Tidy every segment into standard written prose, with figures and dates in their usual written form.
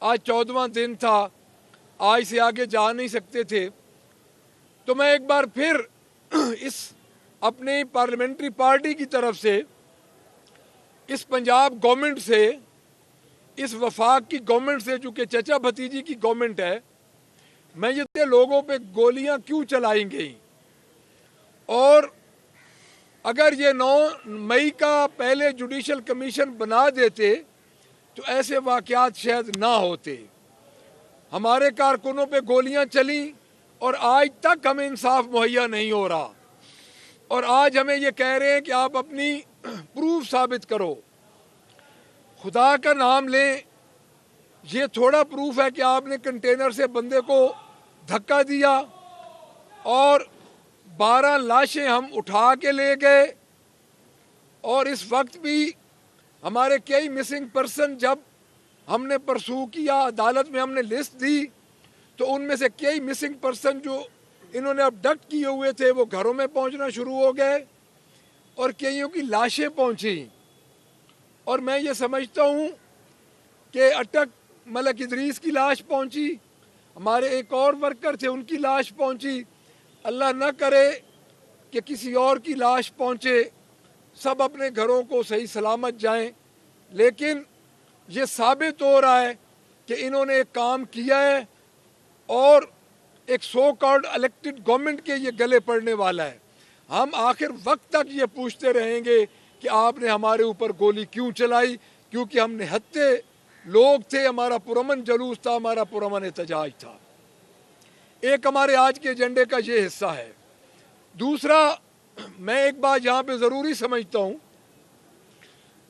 आज 14वां दिन था, आज से आगे जा नहीं सकते थे। तो मैं एक बार फिर इस अपनी पार्लियामेंट्री पार्टी की तरफ से, इस पंजाब गवर्नमेंट से, इस वफाक की गवर्नमेंट से, जो कि चचा भतीजी की गवर्नमेंट है, मैं ये लोगों पे गोलियां क्यों चलाई गई, और अगर ये 9 मई का पहले जुडिशल कमीशन बना देते तो ऐसे वाक़यात शायद ना होते। हमारे कारकुनों पे गोलियां चली और आज तक हमें इंसाफ मुहैया नहीं हो रहा, और आज हमें ये कह रहे हैं कि आप अपनी प्रूफ साबित करो। खुदा का नाम लें, ये थोड़ा प्रूफ है कि आपने कंटेनर से बंदे को धक्का दिया और 12 लाशें हम उठा के ले गए, और इस वक्त भी हमारे कई मिसिंग पर्सन जब हमने परसू किया, अदालत में हमने लिस्ट दी, तो उनमें से कई मिसिंग पर्सन जो इन्होंने अबडक्ट किए हुए थे वो घरों में पहुंचना शुरू हो गए, और कईयों की लाशें पहुंची। और मैं ये समझता हूँ कि अटक मलक इदरीस की लाश पहुंची, हमारे एक और वर्कर थे उनकी लाश पहुंची, अल्लाह न करे कि किसी और की लाश पहुंचे, सब अपने घरों को सही सलामत जाएं। लेकिन ये साबित हो रहा है कि इन्होंने एक काम किया है और एक सो कॉल्ड इलेक्टेड गवर्नमेंट के ये गले पड़ने वाला है। हम आखिर वक्त तक ये पूछते रहेंगे कि आपने हमारे ऊपर गोली क्यों चलाई, क्योंकि हम निहत्ते लोग थे, हमारा पुरअमन जलूस था, हमारा पुरअमन एहतजाज था। एक हमारे आज के एजेंडे का ये हिस्सा है। दूसरा, मैं एक बात यहाँ पे ज़रूरी समझता हूँ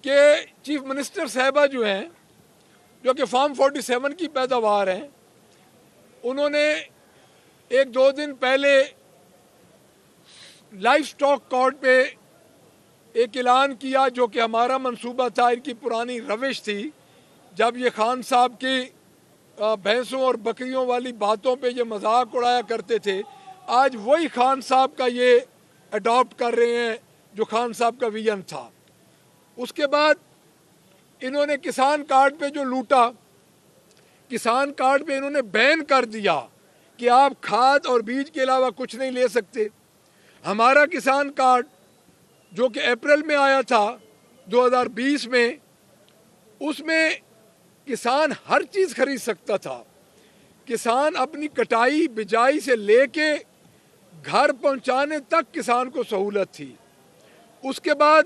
कि चीफ मिनिस्टर साहिबा जो हैं, जो कि फार्म 47 की पैदावार हैं, उन्होंने 1-2 दिन पहले लाइफ स्टॉक कोर्ट पे एक ऐलान किया, जो कि हमारा मंसूबा था, इनकी पुरानी रविश थी। जब ये खान साहब की भैंसों और बकरियों वाली बातों पे ये मजाक उड़ाया करते थे, आज वही खान साहब का ये अडॉप्ट कर रहे हैं जो खान साहब का विजन था। उसके बाद इन्होंने किसान कार्ड पे जो लूटा, किसान कार्ड पे इन्होंने बैन कर दिया कि आप खाद और बीज के अलावा कुछ नहीं ले सकते। हमारा किसान कार्ड जो कि अप्रैल में आया था 2020 में, उसमें किसान हर चीज़ खरीद सकता था। किसान अपनी कटाई बिजाई से लेके घर पहुंचाने तक किसान को सहूलत थी। उसके बाद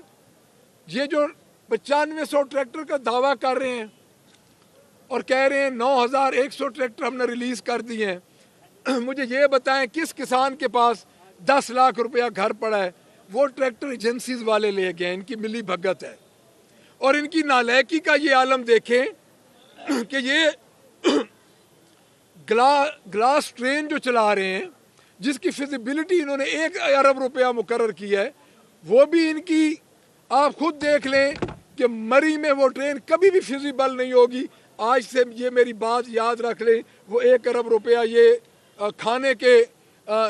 ये जो 9500 ट्रैक्टर का दावा कर रहे हैं और कह रहे हैं 9100 ट्रैक्टर हमने रिलीज़ कर दिए हैं, मुझे ये बताएं किस किसान के पास 10 लाख रुपया घर पड़ा है? वो ट्रैक्टर एजेंसीज वाले ले गए, इनकी मिली भगत है। और इनकी नालायकी का ये आलम देखें कि ये ग्लास ट्रेन जो चला रहे हैं, जिसकी फिजिबिलिटी इन्होंने 1 अरब रुपया मुकर्रर किया है, वो भी इनकी आप खुद देख लें कि मरी में वो ट्रेन कभी भी फिजिबल नहीं होगी। आज से ये मेरी बात याद रख लें, वो 1 अरब रुपया ये खाने के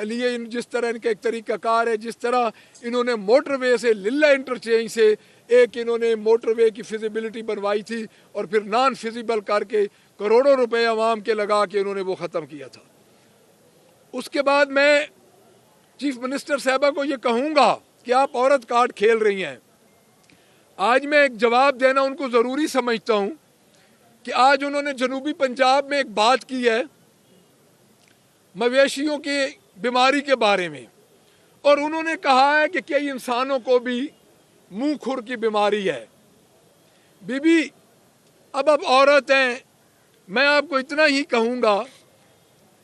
लिए जिस तरह इनका एक तरीक़ाकार है, जिस तरह इन्होंने मोटरवे से लिल्ला इंटरचेंज से एक इन्होंने मोटरवे की फिजिबिलिटी बनवाई थी और फिर नॉन फिजिबल करके करोड़ों रुपए आवाम के लगा के इन्होंने वो ख़त्म किया था। उसके बाद मैं चीफ मिनिस्टर साहबा को ये कहूँगा कि आप औरत कार्ड खेल रही हैं। आज मैं एक जवाब देना उनको ज़रूरी समझता हूँ कि आज उन्होंने जनूबी पंजाब में एक बात की है मवेशियों की बीमारी के बारे में, और उन्होंने कहा है कि कई इंसानों को भी मुंह खुर की बीमारी है। बीबी, अब आप औरत हैं, मैं आपको इतना ही कहूँगा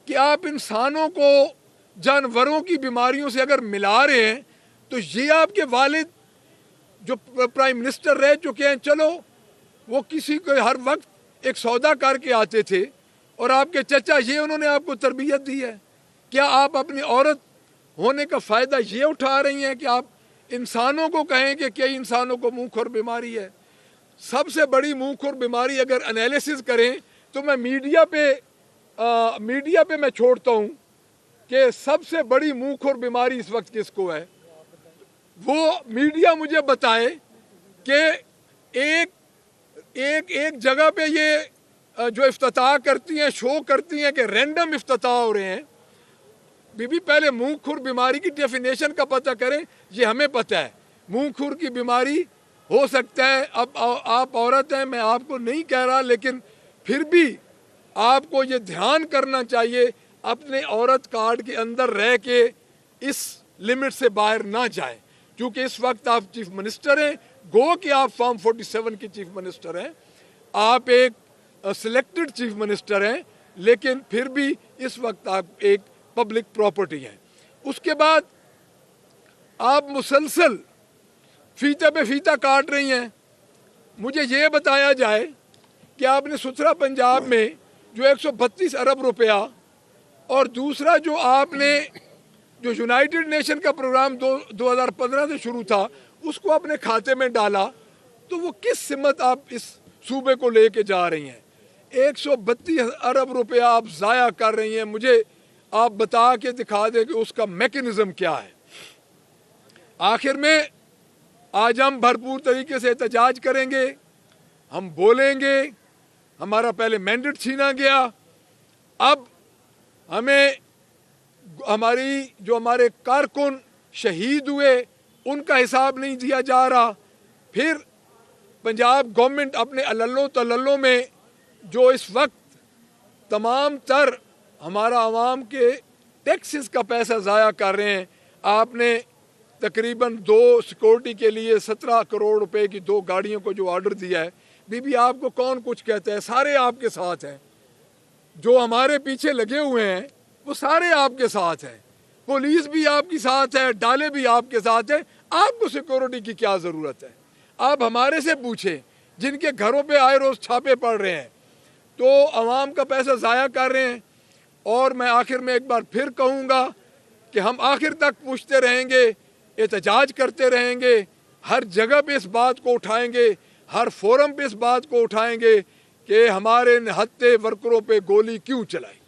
कि आप इंसानों को जानवरों की बीमारियों से अगर मिला रहे हैं, तो ये आपके वालिद जो प्राइम मिनिस्टर रह चुके हैं, चलो वो किसी को हर वक्त एक सौदा करके आते थे, और आपके चचा ये उन्होंने आपको तरबियत दी है। क्या आप अपनी औरत होने का फ़ायदा ये उठा रही हैं कि आप इंसानों को कहें कि कई इंसानों को मुंह खुर बीमारी है? सबसे बड़ी मुंह खुर बीमारी अगर एनालिसिस करें तो मैं मीडिया पे मैं छोड़ता हूँ कि सबसे बड़ी मुंह खुर बीमारी इस वक्त किसको है। वो मीडिया मुझे बताए कि एक जगह पे ये जो इफ्तिताह करती हैं, शो करती हैं कि रैंडम इफ्तिताह हो रहे हैं। बीबी पहले मुंह खुर बीमारी की डेफिनेशन का पता करें, ये हमें पता है मुंह खुर की बीमारी हो सकता है। अब आप औरत हैं, मैं आपको नहीं कह रहा, लेकिन फिर भी आपको ये ध्यान करना चाहिए अपने औरत कार्ड के अंदर रह के इस लिमिट से बाहर ना जाए, क्योंकि इस वक्त आप चीफ मिनिस्टर हैं, गो कि आप फॉर्म 47 के चीफ मिनिस्टर हैं, आप एक सिलेक्टेड चीफ मिनिस्टर हैं, लेकिन फिर भी इस वक्त आप एक पब्लिक प्रॉपर्टी हैं। उसके बाद आप मुसलसल फीते पे फीता काट रही हैं। मुझे ये बताया जाए कि आपने सुथरा पंजाब में जो 132 अरब रुपया और दूसरा जो आपने जो यूनाइटेड नेशन का प्रोग्राम 2015 से शुरू था उसको अपने खाते में डाला, तो वो किस सिमत आप इस सूबे को लेके जा रही हैं? 132 अरब रुपया आप ज़ाया कर रही हैं। मुझे आप बता के दिखा दें कि उसका मैकेनिज्म क्या है। आखिर में आज हम भरपूर तरीके से एहतजाज करेंगे, हम बोलेंगे। हमारा पहले मैंडेट छीना गया, अब हमें हमारे कारकुन शहीद हुए उनका हिसाब नहीं दिया जा रहा। फिर पंजाब गवर्नमेंट अपने अल्लो तल्लो में जो इस वक्त तमाम तर हमारा आवाम के टैक्सेस का पैसा ज़ाया कर रहे हैं। आपने तकरीबन 2 सिक्योरिटी के लिए 17 करोड़ रुपए की 2 गाड़ियों को जो ऑर्डर दिया है। बीबी आपको कौन कुछ कहता है? सारे आपके साथ हैं, जो हमारे पीछे लगे हुए हैं वो सारे आपके साथ हैं, पुलिस भी आपके साथ है, डाले भी आपके साथ है। आपको सिक्योरिटी की क्या ज़रूरत है? आप हमारे से पूछें जिनके घरों पे आए रोज़ छापे पड़ रहे हैं, तो आवाम का पैसा ज़ाया कर रहे हैं। और मैं आखिर में एक बार फिर कहूँगा कि हम आखिर तक पूछते रहेंगे, एहतजाज करते रहेंगे, हर जगह पे इस बात को उठाएंगे, हर फोरम पे इस बात को उठाएंगे कि हमारे निहत्थे वर्करों पे गोली क्यों चलाई।